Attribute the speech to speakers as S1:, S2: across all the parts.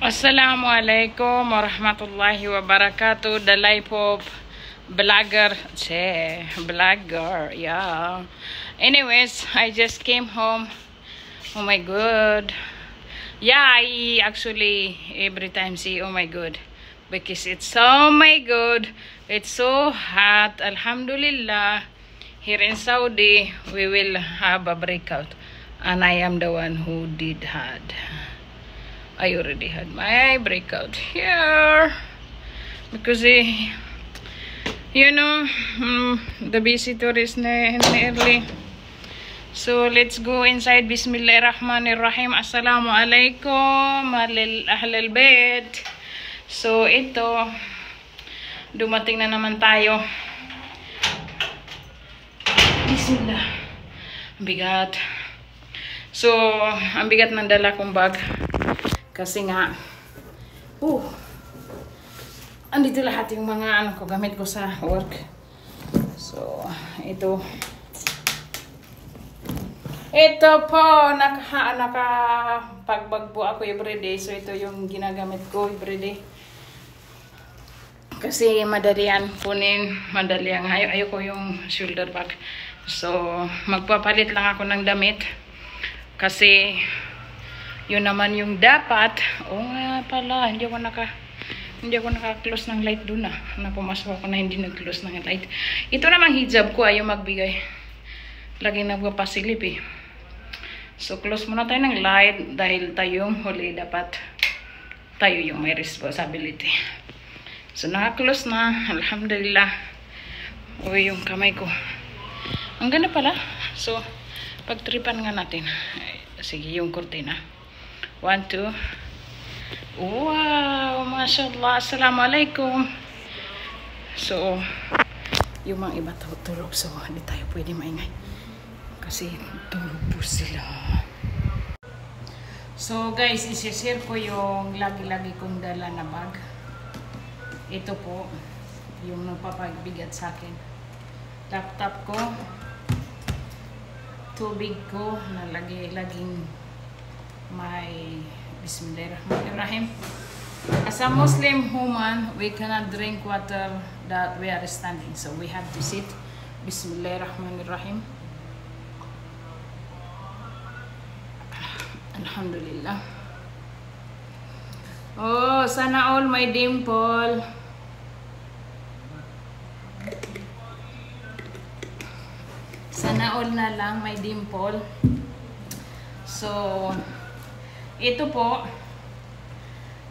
S1: Assalamualaikum warahmatullahi wabarakatuh. The life of vlogger. Vlogger. Yeah. Anyways, I just came home. Oh my god. Yeah, I actually every time say oh my god. Because it's so my god. It's so hot. Alhamdulillah. Here in Saudi, we will have a breakout. And I am the one who did had. I already had my breakout here because you know the visitor is early. So let's go inside. Bismillahirrahmanirrahim. Assalamualaikum ahlul bait. So ito, dumating na naman tayo. Bismillah. Bigat. So ang bigat ng dala kong bag. Kasi nga, andito lahat yung mga gamit ko sa work. So, ito po, nakapagbag po ako everyday. So, ito yung ginagamit ko everyday. Kasi madali yan kunin, madali ang ayoko yung shoulder bag. So, magpapalit lang ako ng damit. Kasi, yun naman yung dapat. Oo nga pala, hindi ako naka-close ng light doon Napumasok ako na hindi nag-close ng light. Ito namang hijab ko, ayaw magbigay. Laging nagpapasilip eh. So, close muna tayo ng light dahil tayo yung huli. Dapat tayo yung may responsibility. So, naka-close na. Alhamdulillah. Uy, yung kamay ko. Ang ganda pala. So, pagtripan nga natin. Sige, yung kurtina. 1, 2. Wow, mashallah. Assalamualaikum. So, yung mga iba tulog. So, hindi tayo pwede maingay. Kasi tulog po sila. So, guys, isi-share ko yung lagi-lagi kong dala na bag. Ito po, yung nagpapagbigat sa akin. Laptop ko. Tubig ko na laging may Bismillahirrahmanirrahim. As a Muslim woman, we cannot drink water that we are standing, so we have to sit. Bismillahirrahmanirrahim. Alhamdulillah. Oh, sana all my dimple. Sana all na lang may dimple. So, ito po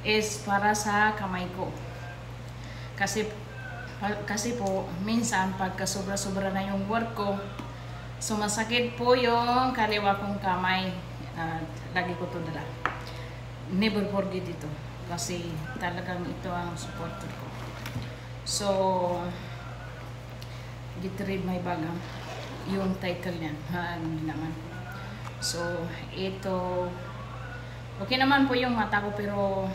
S1: is para sa kamay ko. Kasi po, minsan pagka sobra-sobra na yung work ko, sumasakit po yung kaliwa kong kamay. Lagi ko ito dala. Never forget ito. Kasi talagang ito ang supporter ko. So, get rid my bag. Yung title niyan. Hindi naman. So, ito okay naman po yung mata ko, pero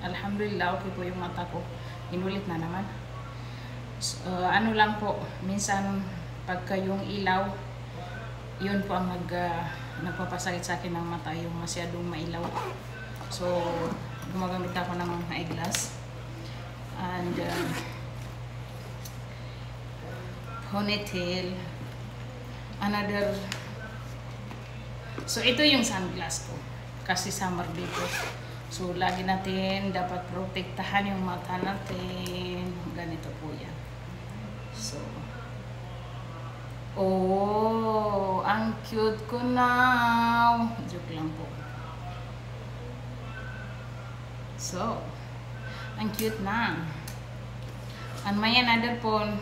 S1: alhamdulillah okay po yung mata ko. Inulit na naman. So, ano lang po, minsan pagka yung ilaw, yun po ang nagpapasakit sa akin ng mata, yung masyadong mailaw. So, gumagamit ako ng eyeglass. And ponytail. Another. So, ito yung sunglass ko. Kasi summer dito. So, lagi natin dapat protektahan yung mata natin. Ganito po yan. So, oh, ang cute ko now. Joke lang po. So, ang cute na. And may another phone.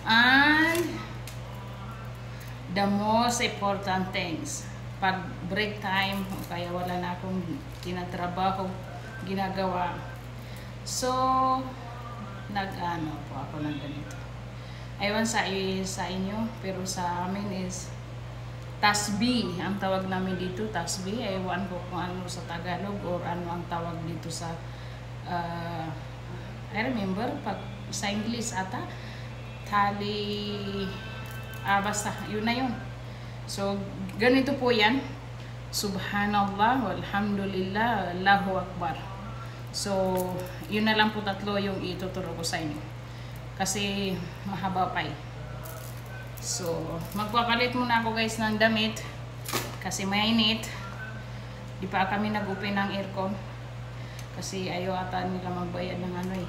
S1: And the most important things. Pag break time, kaya wala na akong tinatrabaho, ginagawa. So, nag-ano po ako ng ganito. Aywan sa inyo, pero sa amin is tasbih. Ang tawag namin dito, tasbih. Aywan ko kung ano sa Tagalog or ano ang tawag dito sa I remember, pag sa English ata, basta, yun na yun. So, ganito po yan. Subhanallah, walhamdulillah, Allahu Akbar. So, yun na lang po tatlo yung ituturo ko sa inyo. Kasi mahaba pa eh. So, magpapalit muna ako guys ng damit. Kasi mainit. Di pa kami nag-open ng aircon. Kasi ayaw ata nila magbayad ng ano eh.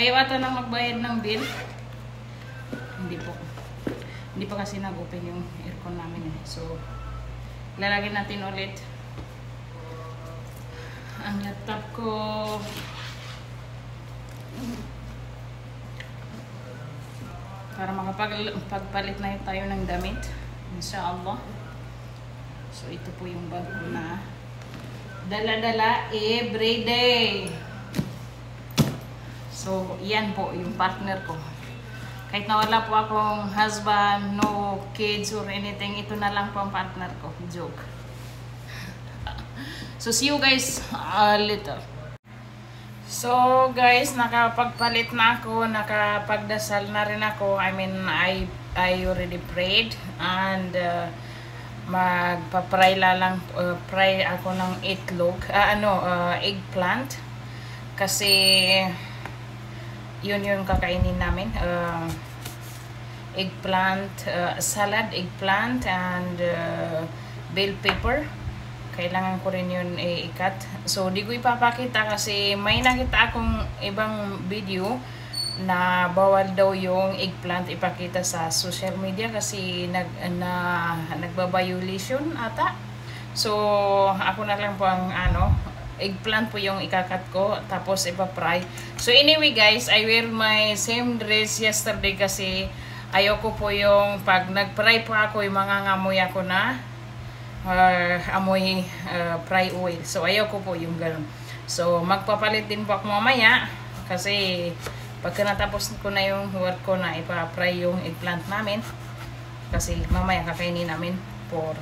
S1: Ayaw ata nang magbayad ng bill. Hindi po. Hindi pa kasi nag-open yung aircon namin eh. So, lalagyan natin ulit ang laptop ko. Para makapagpalit na tayo ng damit. Inshallah. So, ito po yung bag ko na dala-dala everyday. So, yan po yung partner ko. Kahit na wala po akong husband, no kids or anything, ito na lang po ang partner ko. Joke. So, see you guys later. So, guys, nakapagpalit na ako, nakapagdasal na rin ako. I mean, I already prayed and magpa-fry lang, fry ako ng eggplant. Kasi yun yung kakainin namin. Eggplant, salad, eggplant, and bell pepper. Kailangan ko rin yun i-cut. So, di ko ipapakita kasi may nakita akong ibang video na bawal daw yung eggplant ipakita sa social media kasi nagbabiolation ata. So, ako na lang po ang eggplant po yung ikakat ko, tapos ipa-fry. So anyway guys, I wear my same dress yesterday kasi ayoko po yung pag nag-fry po ako, yung mga ngamoy ako na amoy fry oil. So ayoko po yung ganun. So magpapalit din po ako mamaya kasi pagka natapos ko na yung work ko na ipa-fry yung eggplant namin kasi mamaya kakainin namin for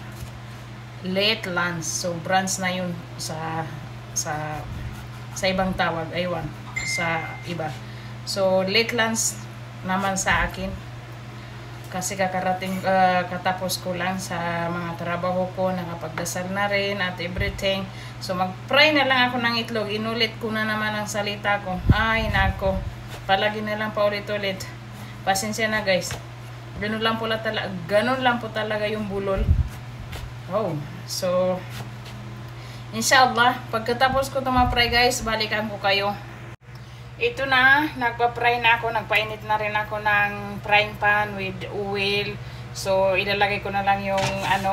S1: late lunch. So brunch na yun sa ibang tawag, aywan, sa iba. So, late lunch naman sa akin. Kasi katapos ko lang sa mga trabaho ko, nakapagdasal na rin at everything. So, mag-fry na lang ako ng itlog. Inulit ko na naman ang salita ko. Ay, nako. Palagi na lang paulit-ulit. Pasensya na guys. Ganun lang po talaga yung bulol. Oh, so inshallah, pagkatapos ko tumapray guys, balikan ko kayo. Ito na, nagpa-fry na ako, nagpainit na rin ako ng frying pan with oil. So, ilalagay ko na lang yung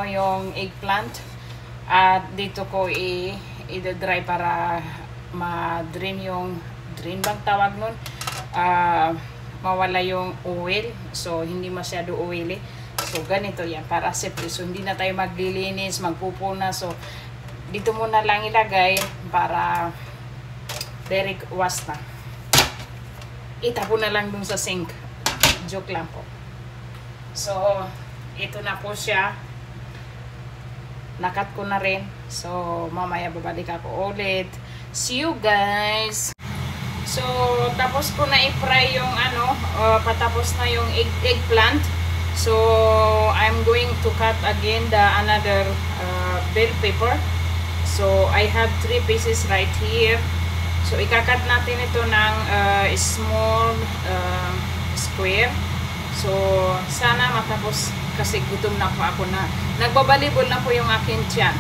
S1: yung eggplant. At dito ko i-dry para ma-drain yung, drain bang tawag nun? Mawala yung oil. So, hindi masyado oily. So, ganito yan, para safety. So, hindi na tayo maglilinis, magpupuna. So, dito muna lang ilagay para direct wash na. Itapon na lang dun sa sink. Joke lang po. So, ito na po siya. Nakat ko na rin. So, mamaya babalik ako ulit. See you guys! So, tapos ko na i-fry yung patapos na yung eggplant. So, I'm going to cut again another bell pepper. So, I have 3 pieces right here. So, ikakat natin ito ng small square. So, sana matapos kasi gutom na po ako na. Nagbabalibol na po yung akin tiyan.